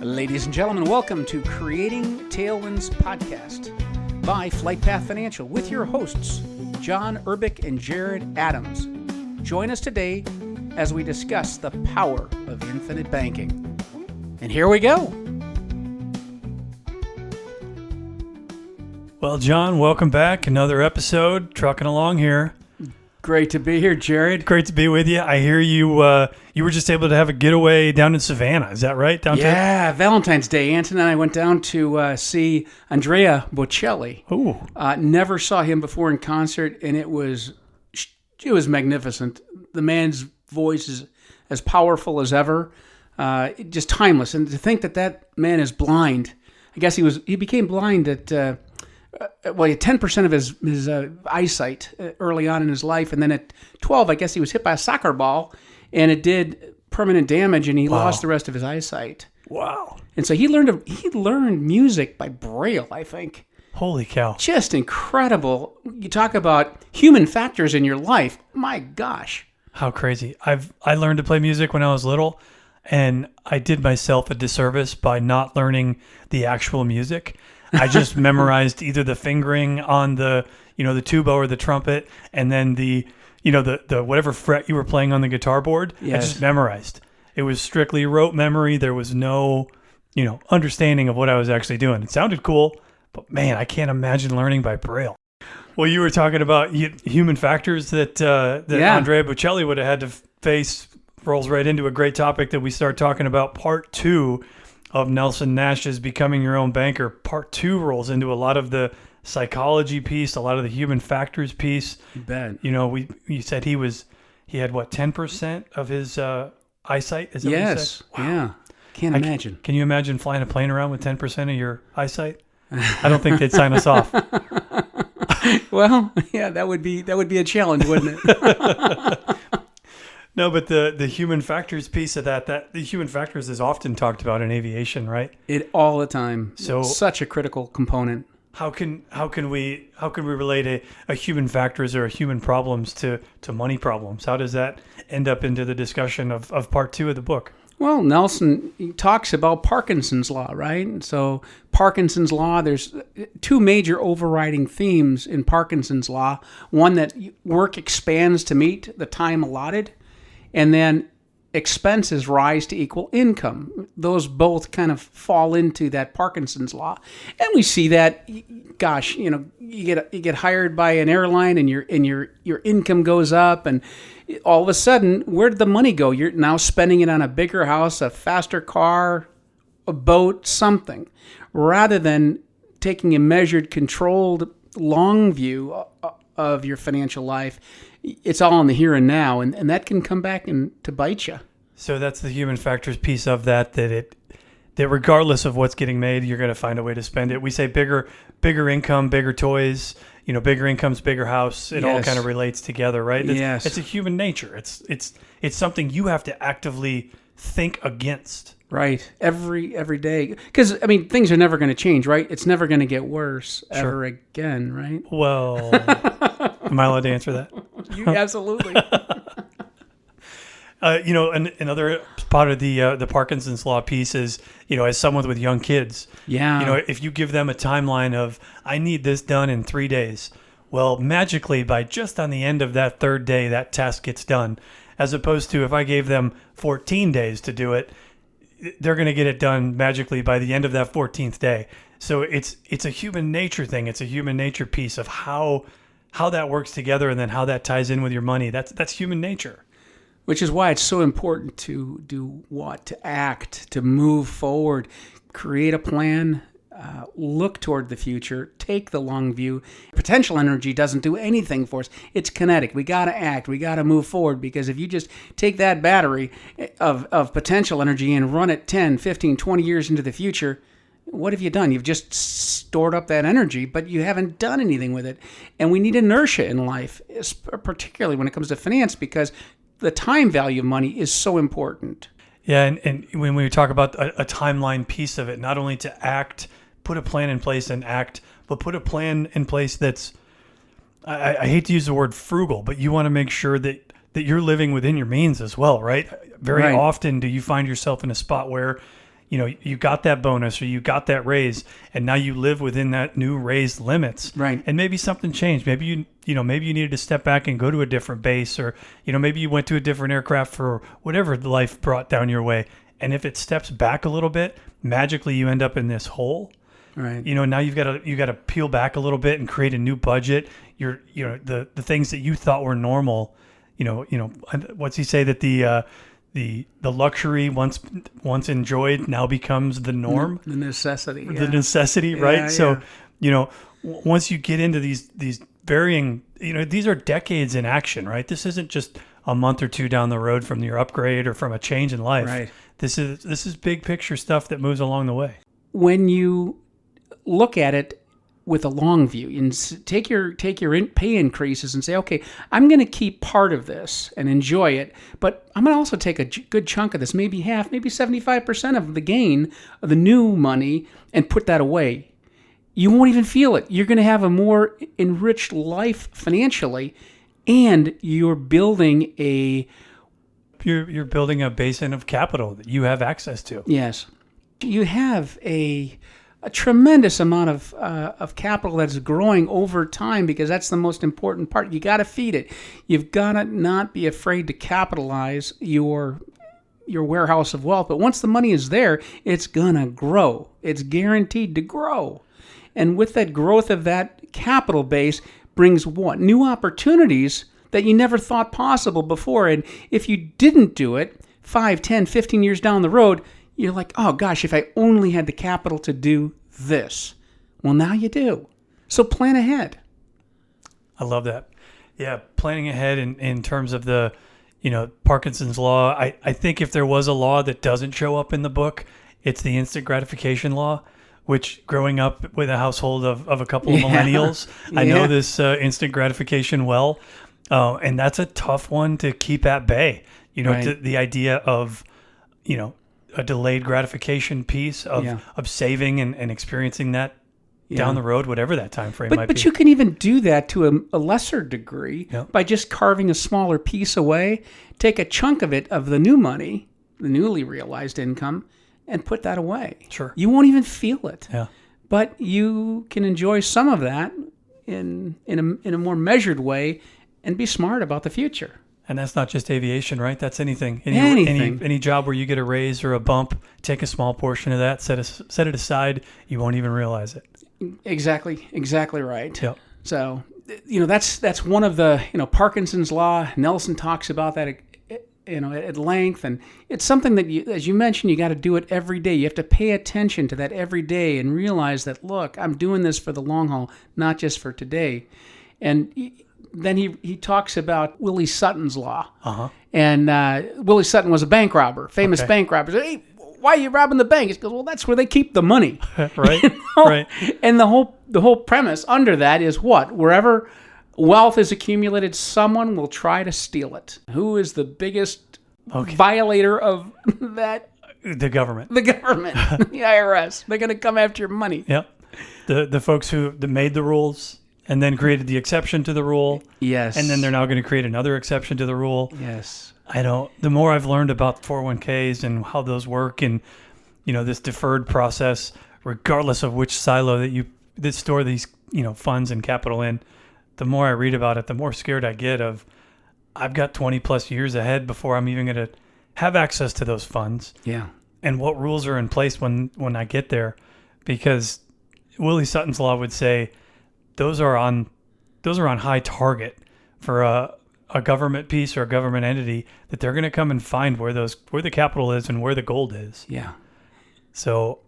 Ladies and gentlemen, welcome to Creating Tailwinds Podcast by Flight Path Financial with your hosts, John Urbick and Jared Adams. Join us today as we discuss the power of infinite banking. And here we go. Well, John, welcome back. Another episode, trucking along here. Great to be here, Jared. Great to be with you. I hear you were just able to have a getaway down in Savannah. Is that right? Yeah, Valentine's Day. Anton and I went down to see Andrea Bocelli. Ooh. Never saw him before in concert, and it was magnificent. The man's voice is as powerful as ever, just timeless. And to think that man is blind. I guess he became blind at... he had 10% of his eyesight early on in his life, and then at 12, I guess he was hit by a soccer ball, and it did permanent damage, and he lost the rest of his eyesight. Wow! And so he learned music by Braille, I think. Holy cow! Just incredible. You talk about human factors in your life. My gosh! How crazy! I learned to play music when I was little, and I did myself a disservice by not learning the actual music. I just memorized either the fingering on the tuba or the trumpet, and then the whatever fret you were playing on the guitar board. Yes. I just memorized. It was strictly rote memory. There was no, understanding of what I was actually doing. It sounded cool, but man, I can't imagine learning by Braille. Well, you were talking about human factors that Andrea Bocelli would have had to face. Rolls right into a great topic that we start talking about, part 2 of Nelson Nash's Becoming Your Own Banker. Part 2 rolls into a lot of the psychology piece, a lot of the human factors piece. You bet. You said he had what, 10% of his eyesight? Is that what you said? Wow. Yeah. Can't imagine. Can you imagine flying a plane around with 10% of your eyesight? I don't think they'd sign us off. Well, yeah, that would be a challenge, wouldn't it? No, but the human factors piece of that the human factors is often talked about in aviation, right? It all the time. So such a critical component. How can we relate a human factors or a human problems to money problems? How does that end up into the discussion of part 2 of the book? Well, Nelson talks about Parkinson's law, right? So Parkinson's law, there's 2 major overriding themes in Parkinson's law. One, that work expands to meet the time allotted, and then expenses rise to equal income. Those both kind of fall into that Parkinson's law. And we see that, gosh, you get hired by an airline and your income goes up, and all of a sudden, where did the money go? You're now spending it on a bigger house, a faster car, a boat, something, rather than taking a measured, controlled, long view of your financial life. It's all in the here and now, and that can come back and to bite you. So that's the human factors piece of that regardless of what's getting made, you're going to find a way to spend it. We say bigger income, bigger toys, bigger incomes, bigger house. It all kind of relates together, right? Yes. It's a human nature. It's something you have to actively think against. Right. Every day. Because, things are never going to change, right? It's never going to get worse ever again, right? Well, am I allowed to answer that? You absolutely. Another part of the Parkinson's law piece is, as someone with young kids, if you give them a timeline of, I need this done in 3 days, well, magically by just on the end of that 3rd day, that task gets done, as opposed to if I gave them 14 days to do it, they're going to get it done magically by the end of that 14th day. So it's a human nature thing. It's a human nature piece of how that works together, and then how that ties in with your money. That's human nature. Which is why it's so important to do what? To act, to move forward, create a plan, look toward the future, take the long view. Potential energy doesn't do anything for us. It's kinetic. We got to act. We got to move forward, because if you just take that battery of potential energy and run it 10, 15, 20 years into the future, what have you done? You've just stored up that energy, but you haven't done anything with it. And we need inertia in life, particularly when it comes to finance, because the time value of money is so important. Yeah, and when we talk about a timeline piece of it, not only to act, put a plan in place and act, but put a plan in place that's, I hate to use the word frugal, but you want to make sure that you're living within your means as well, right? Very often do you find yourself in a spot where you got that bonus or you got that raise, and now you live within that new raised limits. Right. And maybe something changed. Maybe maybe you needed to step back and go to a different base, or maybe you went to a different aircraft for whatever life brought down your way. And if it steps back a little bit, magically you end up in this hole. Right. Now you got to peel back a little bit and create a new budget. The things that you thought were normal. What's he say that the luxury once enjoyed now becomes the norm. The necessity. The necessity, right? Yeah, so, once you get into these varying, these are decades in action, right? This isn't just a month or two down the road from your upgrade or from a change in life. Right. This is big picture stuff that moves along the way. When you look at it with a long view and take your pay increases and say, okay, I'm going to keep part of this and enjoy it, but I'm going to also take a good chunk of this, maybe half, maybe 75% of the gain of the new money, and put that away. You won't even feel it. You're going to have a more enriched life financially, and you're building you're building a basin of capital that you have access to. Yes. You have a tremendous amount of capital that's growing over time, because that's the most important part. You got to feed it. You've got to not be afraid to capitalize your warehouse of wealth. But once the money is there, it's going to grow. It's guaranteed to grow. And with that growth of that capital base brings what? New opportunities that you never thought possible before. And if you didn't do it 5, 10, 15 years down the road, you're like, oh gosh, if I only had the capital to do this. Well, now you do. So plan ahead. I love that. Yeah, planning ahead in terms of the, Parkinson's law. I think if there was a law that doesn't show up in the book, it's the instant gratification law, which growing up with a household of a couple of millennials, I know this instant gratification well. And that's a tough one to keep at bay. Right. The idea of, a delayed gratification piece of saving and experiencing that down the road, whatever that time frame might be. But you can even do that to a lesser degree by just carving a smaller piece away, take a chunk of it, of the new money, the newly realized income, and put that away. Sure. You won't even feel it. Yeah. But you can enjoy some of that in a more measured way and be smart about the future. And that's not just aviation, right? That's anything. Anything. Any job where you get a raise or a bump, take a small portion of that, set it aside. You won't even realize it. Exactly right. Yep. So, that's one of the, Parkinson's law. Nelson talks about that, at length. And it's something that, as you mentioned, you got to do it every day. You have to pay attention to that every day and realize that, look, I'm doing this for the long haul, not just for today. And then he talks about Willie Sutton's law. Uh-huh. And Willie Sutton was a bank robber, famous bank robber. He said, hey, why are you robbing the bank? He goes, well, that's where they keep the money. Right, right. And the whole premise under that is what? Wherever wealth is accumulated, someone will try to steal it. Who is the biggest violator of that? The government. The government. The IRS. They're going to come after your money. Yep. The folks who made the rules and then created the exception to the rule. Yes. And then they're now going to create another exception to the rule. Yes. The more I've learned about 401ks and how those work and, this deferred process, regardless of which silo that store these, funds and capital in, the more I read about it, the more scared I get of, I've got 20 plus years ahead before I'm even going to have access to those funds. Yeah. And what rules are in place when I get there, because Willie Sutton's law would say those are on high target for a government piece or a government entity, that they're going to come and find where the capital is and where the gold is. Yeah. So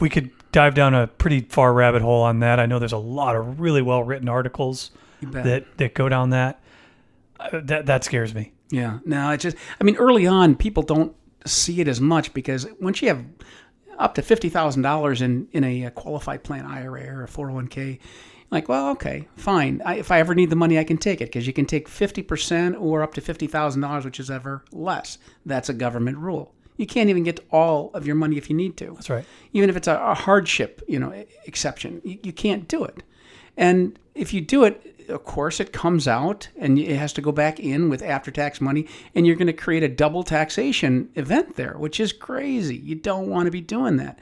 we could dive down a pretty far rabbit hole on that. I know there's a lot of really well written articles that go down that. That scares me. Yeah. No, it's just, early on, people don't see it as much, because once you have up to $50,000 in a qualified plan IRA or a 401k, like, well, okay, fine. If I ever need the money, I can take it, because you can take 50% or up to $50,000, which is ever less. That's a government rule. You can't even get all of your money if you need to. That's right. Even if it's a hardship, exception, you can't do it. And if you do it, of course, it comes out and it has to go back in with after-tax money, and you're going to create a double taxation event there, which is crazy. You don't want to be doing that.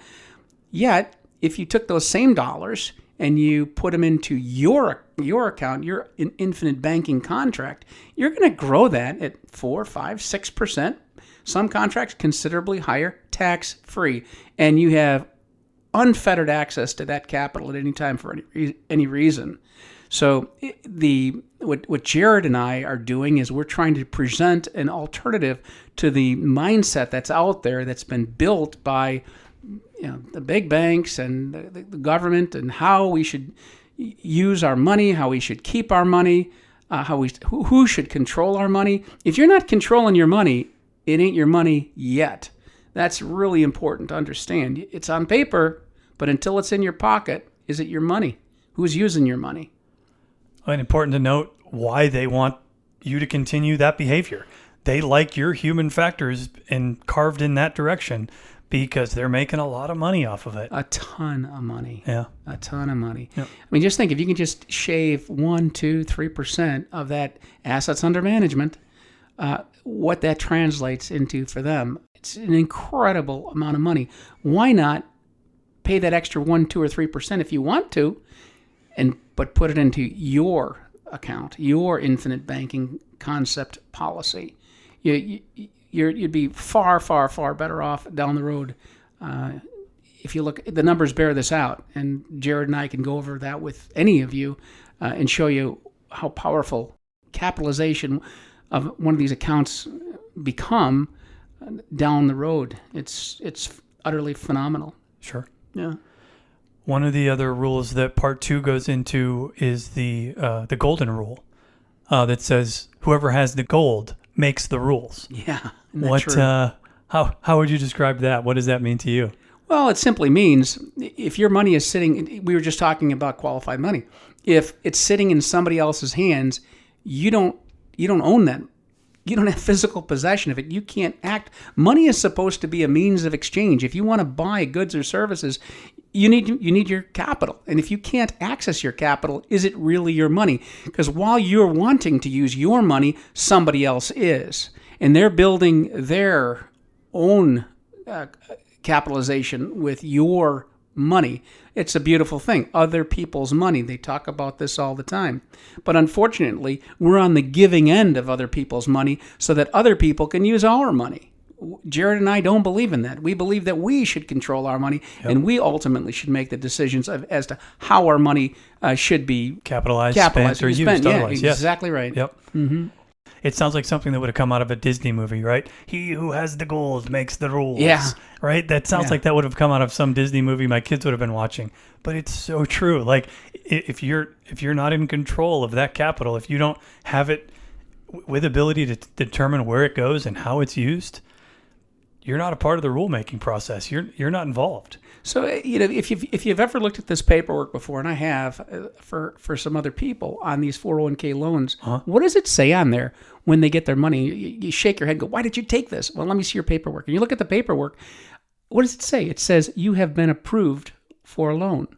Yet, if you took those same dollars and you put them into your account, your infinite banking contract, you're going to grow that at 4, 5, 6%. Some contracts considerably higher, tax-free, and you have unfettered access to that capital at any time for any reason. So what Jared and I are doing is we're trying to present an alternative to the mindset that's out there that's been built by the big banks and the government, and how we should use our money, how we should keep our money, who should control our money. If you're not controlling your money, it ain't your money yet. That's really important to understand. It's on paper, but until it's in your pocket, is it your money? Who's using your money? And important to note why they want you to continue that behavior. They like your human factors and carved in that direction because they're making a lot of money off of it. A ton of money. Yeah. A ton of money. Yep. I mean, just think, if you can just shave 1, 2, 3% of that assets under management, what that translates into for them. It's an incredible amount of money. Why not pay that extra 1, 2, or 3% if you want to, but put it into your account, your infinite banking concept policy? You'd be far, far, far better off down the road. If you look, the numbers bear this out, and Jared and I can go over that with any of you and show you how powerful capitalization of one of these accounts become down the road. It's utterly phenomenal. Sure. Yeah. One of the other rules that Part 2 goes into is the golden rule that says whoever has the gold makes the rules. Yeah. Isn't that true? How would you describe that? What does that mean to you? Well, it simply means if your money is sitting, we were just talking about qualified money. If it's sitting in somebody else's hands, you don't own that. You don't have physical possession of it. You can't act. Money is supposed to be a means of exchange. If you want to buy goods or services, you need your capital. And if you can't access your capital, is it really your money? Because while you're wanting to use your money, somebody else is. And they're building their own capitalization with your money. It's a beautiful thing. Other people's money. They talk about this all the time. But unfortunately, we're on the giving end of other people's money so that other people can use our money. Jared and I don't believe in that. We believe that we should control our money, and we ultimately should make the decisions as to how our money should be capitalized, spent, or used. Yeah, exactly right. Yep. Mm-hmm. It sounds like something that would have come out of a Disney movie, right? He who has the gold makes the rules. Yeah. Right? That sounds like that would have come out of some Disney movie my kids would have been watching. But it's so true. Like, if you're not in control of that capital, if you don't have it with ability to determine where it goes and how it's used, you're not a part of the rulemaking process. You're not involved. So, if you've ever looked at this paperwork before, and I have for some other people on these 401k loans, what does it say on there when they get their money? You shake your head and go, why did you take this? Well, let me see your paperwork. And you look at the paperwork. What does it say? It says you have been approved for a loan.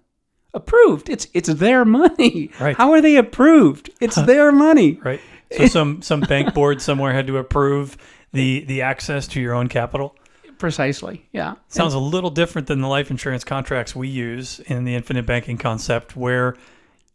Approved. It's their money. Right. How are they approved? It's their money. Right. So some bank board somewhere had to approve the access to your own capital. Precisely, yeah. Sounds a little different than the life insurance contracts we use in the infinite banking concept, where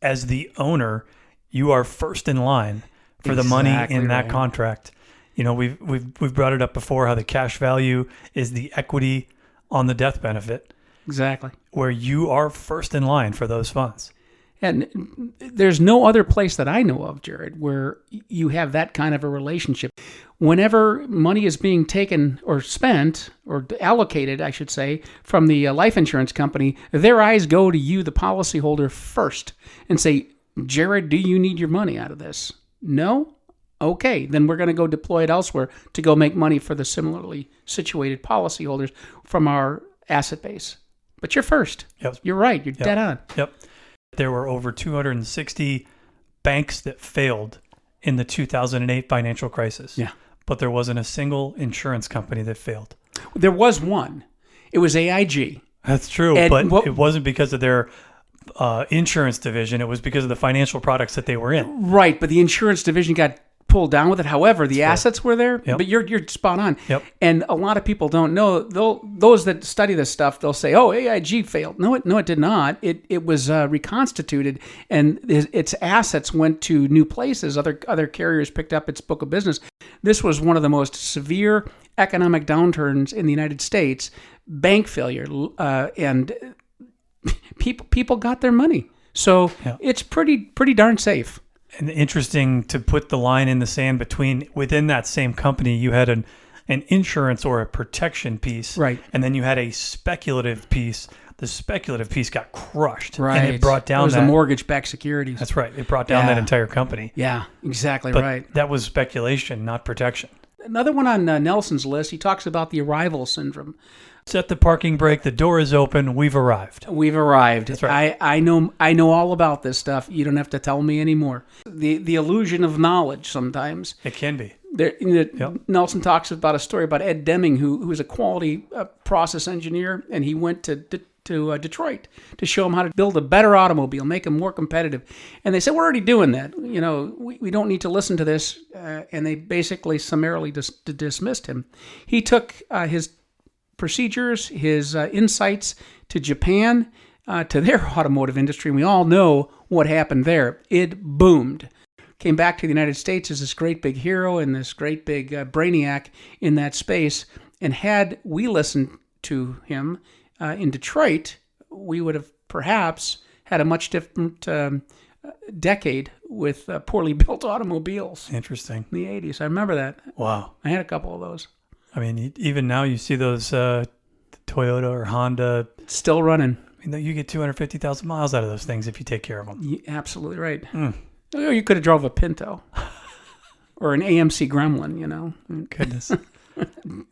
as the owner, you are first in line for the money in that contract. We've brought it up before how the cash value is the equity on the death benefit. Exactly. Where you are first in line for those funds. And there's no other place that I know of, Jared, where you have that kind of a relationship. Whenever money is being taken or spent, or allocated, I should say, from the life insurance company, their eyes go to you, the policyholder, first and say, Jared, do you need your money out of this? No? Okay, then we're going to go deploy it elsewhere to go make money for the similarly situated policyholders from our asset base. But you're first. Yep. You're right. You're dead on. Yep. There were over 260 banks that failed in the 2008 financial crisis. Yeah. But there wasn't a single insurance company that failed. There was one. It was AIG. That's true, but it wasn't because of their insurance division, it was because of the financial products that they were in. Right, but the insurance division got pulled down with it. However, the assets were there. Yep. But you're spot on. Yep. And a lot of people don't know. Those that study this stuff, they'll say, "Oh, AIG failed." No, it did not. It was reconstituted, and its assets went to new places. Other carriers picked up its book of business. This was one of the most severe economic downturns in the United States. Bank failure, and people got their money. So it's pretty darn safe. And interesting to put the line in the sand within that same company, you had an insurance or a protection piece, right? And then you had a speculative piece. The speculative piece got crushed, right? And it brought down the mortgage-backed securities. That's right. It brought down that entire company. Yeah, exactly but right. That was speculation, not protection. Another one on Nelson's list. He talks about the arrival syndrome. Set the parking brake. The door is open. We've arrived. We've arrived. That's right. I know all about this stuff. You don't have to tell me anymore. The illusion of knowledge sometimes. It can be. Nelson talks about a story about Ed Deming, who was a quality process engineer, and he went to Detroit to show him how to build a better automobile, make them more competitive. And they said, "We're already doing that. We don't need to listen to this." And they basically summarily dismissed him. He took his procedures, his insights to Japan, to their automotive industry. And we all know what happened there. It boomed. Came back to the United States as this great big hero and this great big brainiac in that space. And had we listened to him in Detroit, we would have perhaps had a much different decade with poorly built automobiles. Interesting. In the 80s. I remember that. Wow. I had a couple of those. I mean, even now you see those Toyota or Honda. Still running. I mean, you get 250,000 miles out of those things if you take care of them. You're absolutely right. Or you could have drove a Pinto or an AMC Gremlin, Goodness.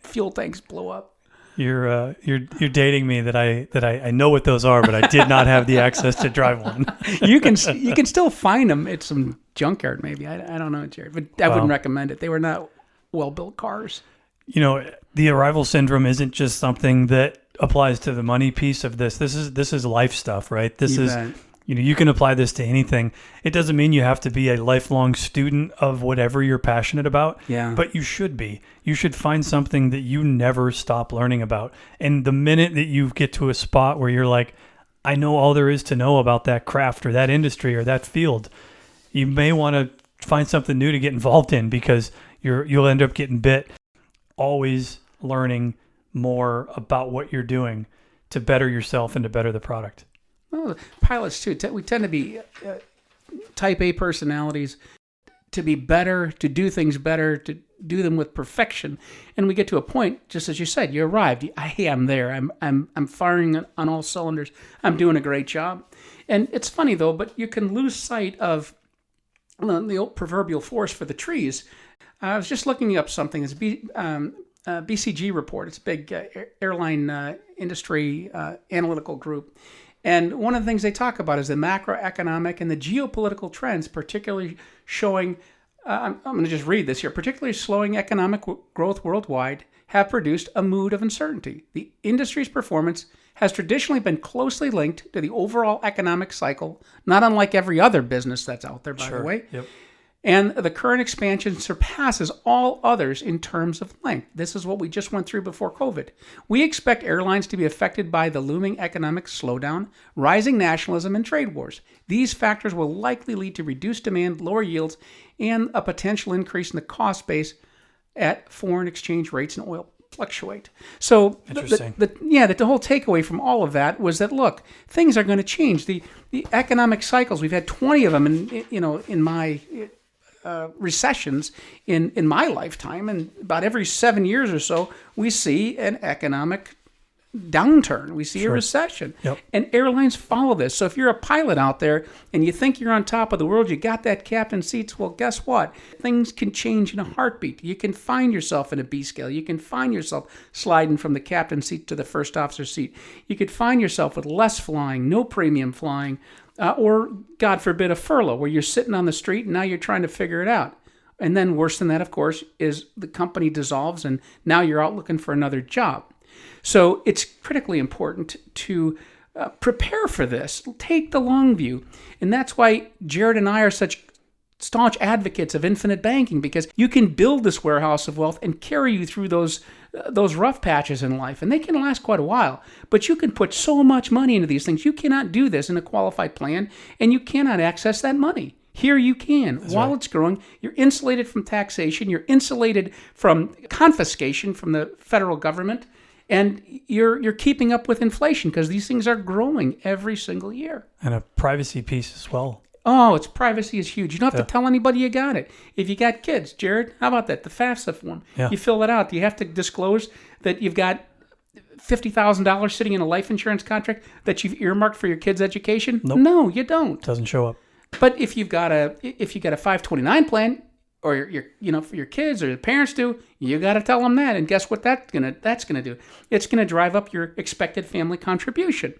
Fuel tanks blow up. You're dating me that I know what those are, but I did not have the access to drive one. You can still find them at some junkyard maybe. I don't know, Jared, but I wouldn't recommend it. They were not well-built cars. The arrival syndrome isn't just something that applies to the money piece of this. This is life stuff, right? This is bet. You can apply this to anything. It doesn't mean you have to be a lifelong student of whatever you're passionate about. Yeah. But you should be. You should find something that you never stop learning about. And the minute that you get to a spot where you're like, I know all there is to know about that craft or that industry or that field, you may want to find something new to get involved in because you'll end up getting bit. Always learning more about what you're doing to better yourself and to better the product. Well, pilots too. We tend to be type A personalities, to be better, to do things better, to do them with perfection. And we get to a point, just as you said, you arrived. Hey, I'm there. I'm firing on all cylinders. I'm doing a great job. And it's funny though, but you can lose sight of the old proverbial forest for the trees. I was just looking up something. It's BCG report. It's a big airline industry analytical group. And one of the things they talk about is the macroeconomic and the geopolitical trends, particularly showing, I'm going to just read this here, particularly slowing economic growth worldwide have produced a mood of uncertainty. The industry's performance has traditionally been closely linked to the overall economic cycle, not unlike every other business that's out there, by the way. Yep. And the current expansion surpasses all others in terms of length. This is what we just went through before COVID. We expect airlines to be affected by the looming economic slowdown, rising nationalism, and trade wars. These factors will likely lead to reduced demand, lower yields, and a potential increase in the cost base at foreign exchange rates and oil fluctuate. So interesting. The whole takeaway from all of that was that, look, things are going to change. The economic cycles, we've had 20 of them in my recessions in my lifetime, and about every 7 years or so, we see an economic downturn. We see a recession. Yep. And airlines follow this. So if you're a pilot out there and you think you're on top of the world, you got that captain seats, well, guess what? Things can change in a heartbeat. You can find yourself in a B scale. You can find yourself sliding from the captain seat to the first officer seat. You could find yourself with less flying, no premium flying, or, God forbid, a furlough where you're sitting on the street and now you're trying to figure it out. And then worse than that, of course, is the company dissolves and now you're out looking for another job. So it's critically important to prepare for this. Take the long view. And that's why Jared and I are such staunch advocates of infinite banking, because you can build this warehouse of wealth and carry you through those rough patches in life, and they can last quite a while. But you can put so much money into these things. You cannot do this in a qualified plan, and you cannot access that money. Here you can. While it's growing, you're insulated from taxation, you're insulated from confiscation from the federal government, and you're keeping up with inflation because these things are growing every single year. And a privacy piece as well. Oh, its privacy is huge. You don't have to tell anybody you got it. If you got kids, Jared, how about that? The FAFSA form. Yeah. You fill it out. Do you have to disclose that you've got $50,000 sitting in a life insurance contract that you've earmarked for your kids' education? Nope. No, you don't. Doesn't show up. But if you got a 529 plan, or your for your kids or the parents do, you got to tell them that. And guess what that's gonna do? It's gonna drive up your expected family contribution.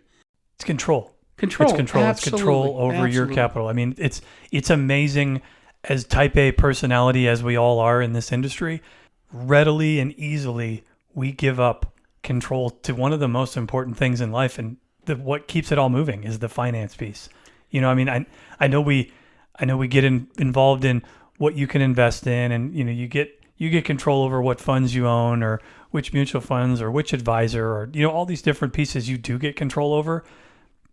It's control. Control. It's control. Absolutely. It's control over your capital. I mean, it's amazing, as type A personality as we all are in this industry, readily and easily we give up control to one of the most important things in life, and what keeps it all moving is the finance piece. I mean, I know we get involved in what you can invest in, and you get control over what funds you own, or which mutual funds, or which advisor, or all these different pieces you do get control over.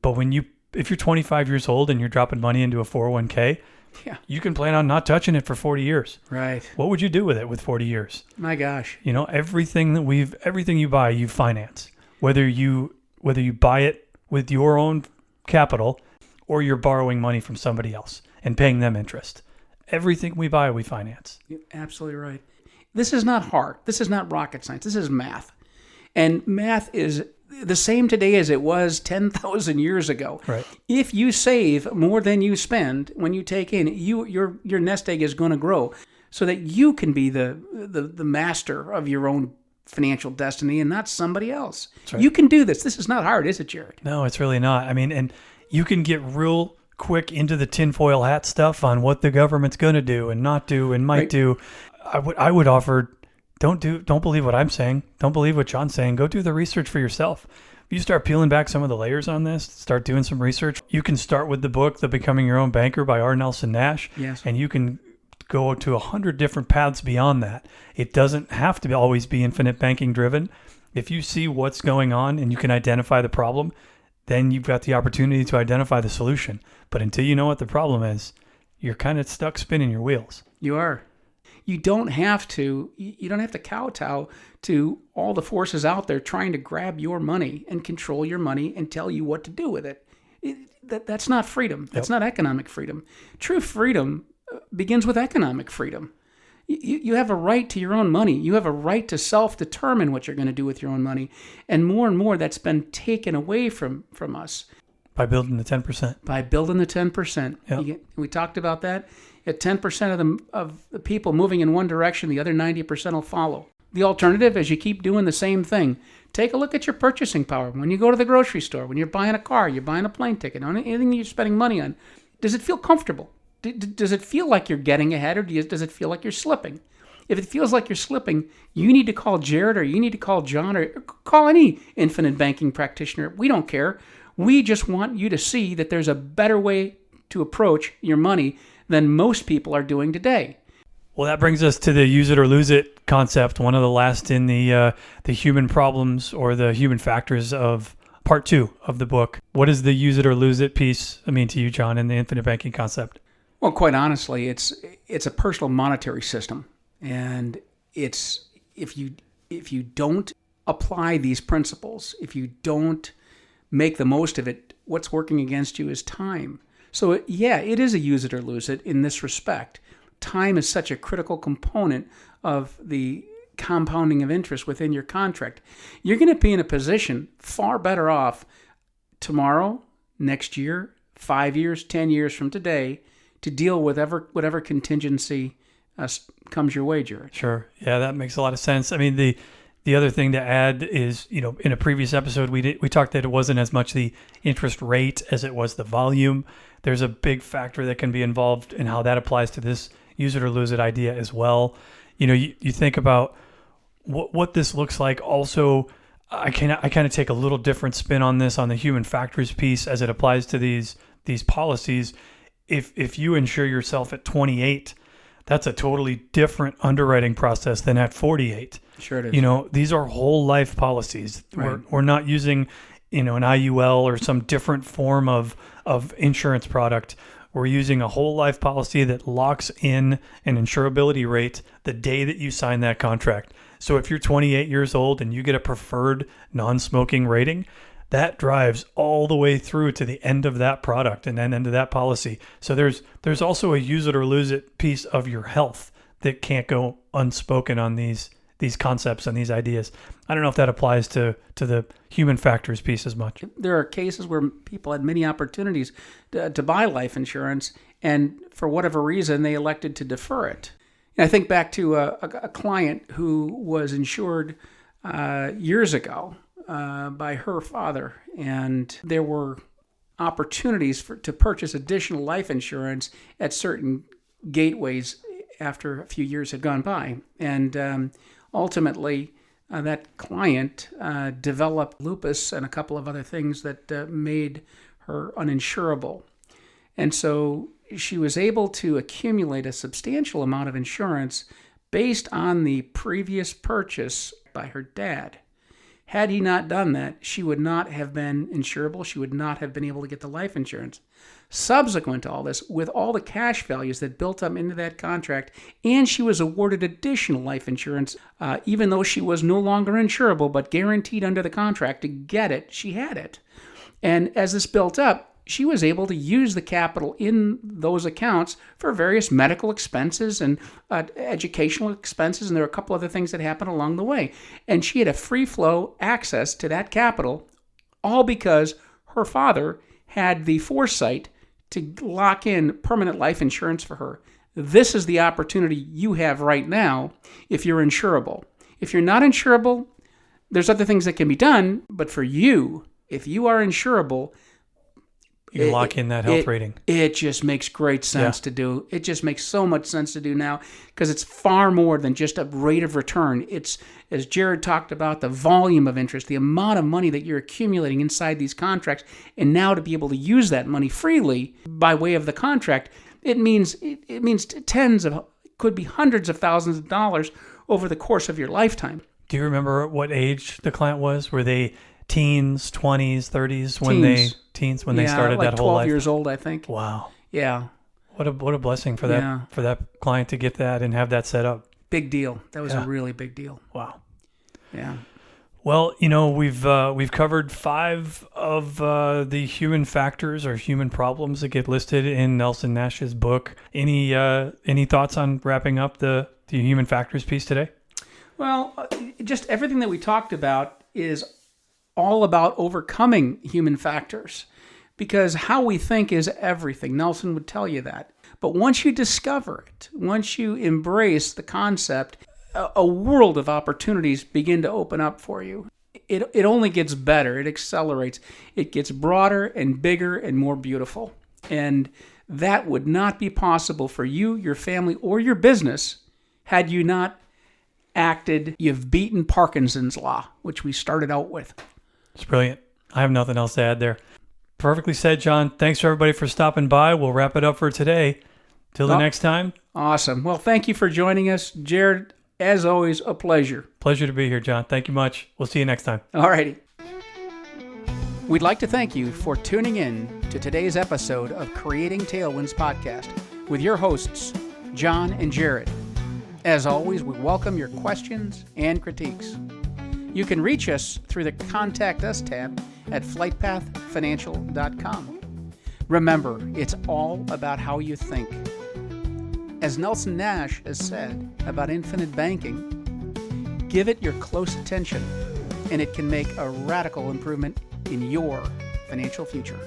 But if you're 25 years old and you're dropping money into a 401k, you can plan on not touching it for 40 years. Right. What would you do with it with 40 years? My gosh. Everything you buy, you finance. Whether you buy it with your own capital, or you're borrowing money from somebody else and paying them interest. Everything we buy, we finance. You're absolutely right. This is not hard. This is not rocket science. This is math. And math is the same today as it was 10,000 years ago. Right. If you save more than you spend when you take in, your nest egg is going to grow so that you can be the master of your own financial destiny and not somebody else. Right. You can do this. This is not hard, is it, Jared? No, it's really not. I mean, and you can get real quick into the tinfoil hat stuff on what the government's going to do and not do and might do. I would offer, don't believe what I'm saying. Don't believe what John's saying. Go do the research for yourself. If you start peeling back some of the layers on this, start doing some research. You can start with the book, The Becoming Your Own Banker by R. Nelson Nash. Yes. And you can go to 100 different paths beyond that. It doesn't have to always be infinite banking driven. If you see what's going on and you can identify the problem, then you've got the opportunity to identify the solution. But until you know what the problem is, you're kind of stuck spinning your wheels. You are. You don't have to kowtow to all the forces out there trying to grab your money and control your money and tell you what to do with it. That's not freedom. That's not economic freedom. True freedom begins with economic freedom. You have a right to your own money. You have a right to self-determine what you're going to do with your own money. And more that's been taken away from us. By building the 10%. By building the 10%. Yep. We talked about that. At 10% of the people moving in one direction, the other 90% will follow. The alternative is you keep doing the same thing. Take a look at your purchasing power. When you go to the grocery store, when you're buying a car, you're buying a plane ticket, anything you're spending money on, does it feel comfortable? Does it feel like you're getting ahead, or does it feel like you're slipping? If it feels like you're slipping, you need to call Jared, or you need to call John, or call any infinite banking practitioner. We don't care. We just want you to see that there's a better way to approach your money than most people are doing today. Well, that brings us to the use it or lose it concept, one of the last in the human problems or the human factors of part 2 of the book. What does the use it or lose it piece mean to you, John, in the infinite banking concept? Well, quite honestly, it's a personal monetary system, and it's if you don't apply these principles, if you don't make the most of it, what's working against you is time. So it is a use it or lose it in this respect. Time is such a critical component of the compounding of interest within your contract. You're going to be in a position far better off tomorrow, next year, 5 years, 10 years from today to deal with whatever contingency comes your way, Jared. Sure. Yeah, that makes a lot of sense. I mean, the other thing to add is, in a previous episode, we talked that it wasn't as much the interest rate as it was the volume. There's a big factor that can be involved in how that applies to this use it or lose it idea as well. You think about what this looks like also I kind of take a little different spin on this, on the human factors piece as it applies to these policies. If you insure yourself at 28, that's a totally different underwriting process than at 48. Sure it is. These are whole life policies. Right. We're not using, an IUL or some different form of insurance product. We're using a whole life policy that locks in an insurability rate the day that you sign that contract. So if you're 28 years old and you get a preferred non-smoking rating, that drives all the way through to the end of that product and then into that policy. So there's also a use it or lose it piece of your health that can't go unspoken on these concepts and these ideas. I don't know if that applies to the human factors piece as much. There are cases where people had many opportunities to buy life insurance, and for whatever reason, they elected to defer it. And I think back to a client who was insured years ago by her father, and there were opportunities to purchase additional life insurance at certain gateways after a few years had gone by. And ultimately, that client developed lupus and a couple of other things that made her uninsurable. And so she was able to accumulate a substantial amount of insurance based on the previous purchase by her dad. Had he not done that, she would not have been insurable. She would not have been able to get the life insurance. Subsequent to all this, with all the cash values that built up into that contract, and she was awarded additional life insurance, even though she was no longer insurable, but guaranteed under the contract to get it, she had it. And as this built up, she was able to use the capital in those accounts for various medical expenses and educational expenses, and there were a couple other things that happened along the way. And she had a free flow access to that capital, all because her father had the foresight to lock in permanent life insurance for her. This is the opportunity you have right now if you're insurable. If you're not insurable, there's other things that can be done, but for you, if you are insurable, you lock in that health rating. It just makes great sense to do. It just makes so much sense to do now because it's far more than just a rate of return. It's, as Jared talked about, the volume of interest, the amount of money that you're accumulating inside these contracts, and now to be able to use that money freely by way of the contract, it means tens of, could be hundreds of thousands of dollars over the course of your lifetime. Do you remember what age the client was? Were they teens, 20s, 30s when they started like that whole 12 life? years old, I think. Wow. Yeah. What a blessing for that client to get that and have that set up. Big deal. That was a really big deal. Wow. Yeah. Well, we've covered 5 of the human factors or human problems that get listed in Nelson Nash's book. Any thoughts on wrapping up the human factors piece today? Well, just everything that we talked about is all about overcoming human factors, because how we think is everything. Nelson would tell you that. But once you discover it, once you embrace the concept, a world of opportunities begin to open up for you. It only gets better. It accelerates. It gets broader and bigger and more beautiful. And that would not be possible for you, your family, or your business had you not acted. You've beaten Parkinson's law, which we started out with. It's brilliant. I have nothing else to add there. Perfectly said, John. Thanks for everybody for stopping by. We'll wrap it up for today. Till the next time. Awesome. Well, thank you for joining us. Jared, as always, a pleasure. Pleasure to be here, John. Thank you much. We'll see you next time. All righty. We'd like to thank you for tuning in to today's episode of Creating Tailwinds podcast with your hosts, John and Jared. As always, we welcome your questions and critiques. You can reach us through the Contact Us tab at flightpathfinancial.com. Remember, it's all about how you think. As Nelson Nash has said about infinite banking, give it your close attention, and it can make a radical improvement in your financial future.